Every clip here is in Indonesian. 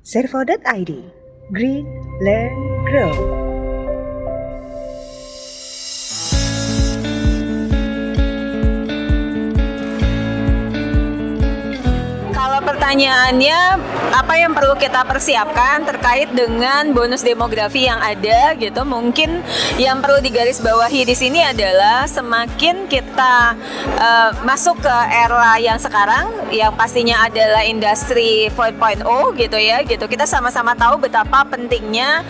Servo.id. Green, Learn, Grow. Pertanyaannya, apa yang perlu kita persiapkan terkait dengan bonus demografi yang ada gitu? Mungkin yang perlu digarisbawahi di sini adalah semakin kita masuk ke era yang sekarang, yang pastinya adalah industri 4.0 gitu ya, gitu. Kita sama-sama tahu betapa pentingnya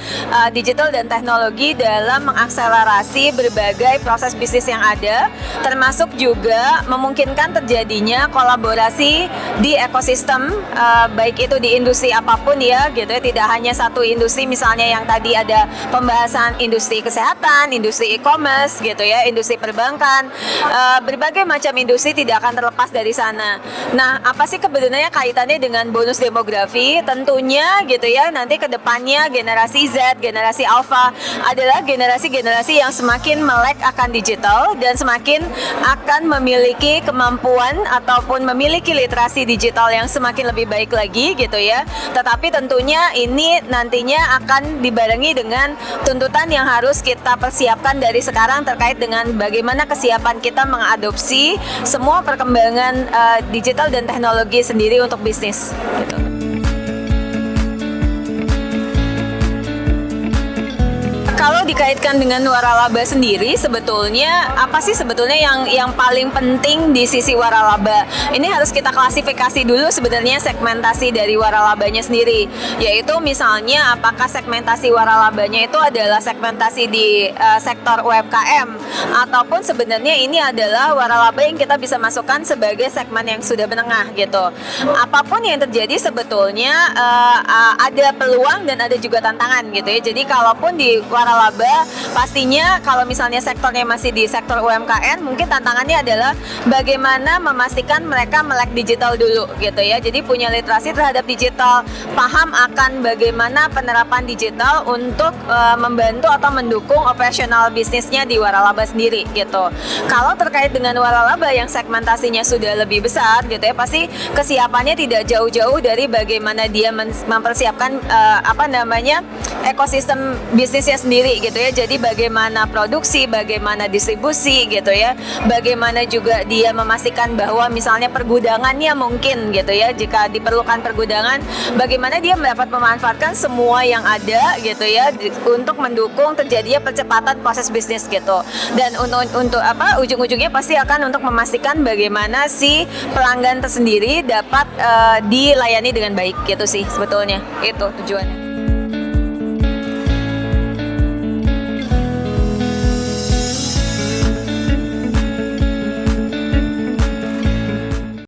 digital dan teknologi dalam mengakselerasi berbagai proses bisnis yang ada, termasuk juga memungkinkan terjadinya kolaborasi di ekosistem, baik itu di industri apapun ya gitu ya, tidak hanya satu industri, misalnya yang tadi ada pembahasan industri kesehatan, industri e-commerce gitu ya, industri perbankan, berbagai macam industri tidak akan terlepas dari sana. Nah, apa sih kebenarannya kaitannya dengan bonus demografi? Tentunya gitu ya, nanti ke depannya generasi Z, generasi Alpha adalah generasi-generasi yang semakin melek akan digital dan semakin akan memiliki kemampuan ataupun memiliki literasi digital yang semakin lebih baik lagi gitu ya. Tetapi tentunya ini nantinya akan dibarengi dengan tuntutan yang harus kita persiapkan dari sekarang terkait dengan bagaimana kesiapan kita mengadopsi semua perkembangan digital dan teknologi sendiri untuk bisnis gitu. Kalau dikaitkan dengan waralaba sendiri, sebetulnya apa sih sebetulnya yang paling penting di sisi waralaba? Ini harus kita klasifikasi dulu sebenarnya segmentasi dari waralabanya sendiri, yaitu misalnya apakah segmentasi waralabanya itu adalah segmentasi di sektor UMKM, ataupun sebenarnya ini adalah waralaba yang kita bisa masukkan sebagai segmen yang sudah menengah gitu. Apapun yang terjadi sebetulnya ada peluang dan ada juga tantangan gitu ya. Jadi kalaupun di waralaba pastinya kalau misalnya sektornya masih di sektor UMKM, mungkin tantangannya adalah bagaimana memastikan mereka melek digital dulu gitu ya. Jadi punya literasi terhadap digital, paham akan bagaimana penerapan digital untuk membantu atau mendukung operasional bisnisnya di waralaba sendiri gitu. Kalau terkait dengan waralaba yang segmentasinya sudah lebih besar gitu ya, pasti kesiapannya tidak jauh-jauh dari bagaimana dia mempersiapkan ekosistem bisnisnya sendiri gitu ya. Jadi bagaimana produksi, bagaimana distribusi gitu ya, bagaimana juga dia memastikan bahwa misalnya pergudangannya mungkin gitu ya, jika diperlukan pergudangan, bagaimana dia dapat memanfaatkan semua yang ada gitu ya untuk mendukung terjadinya percepatan proses bisnis gitu. Dan untuk ujung-ujungnya pasti akan untuk memastikan bagaimana si pelanggan tersendiri dapat dilayani dengan baik gitu sih sebetulnya, itu tujuannya.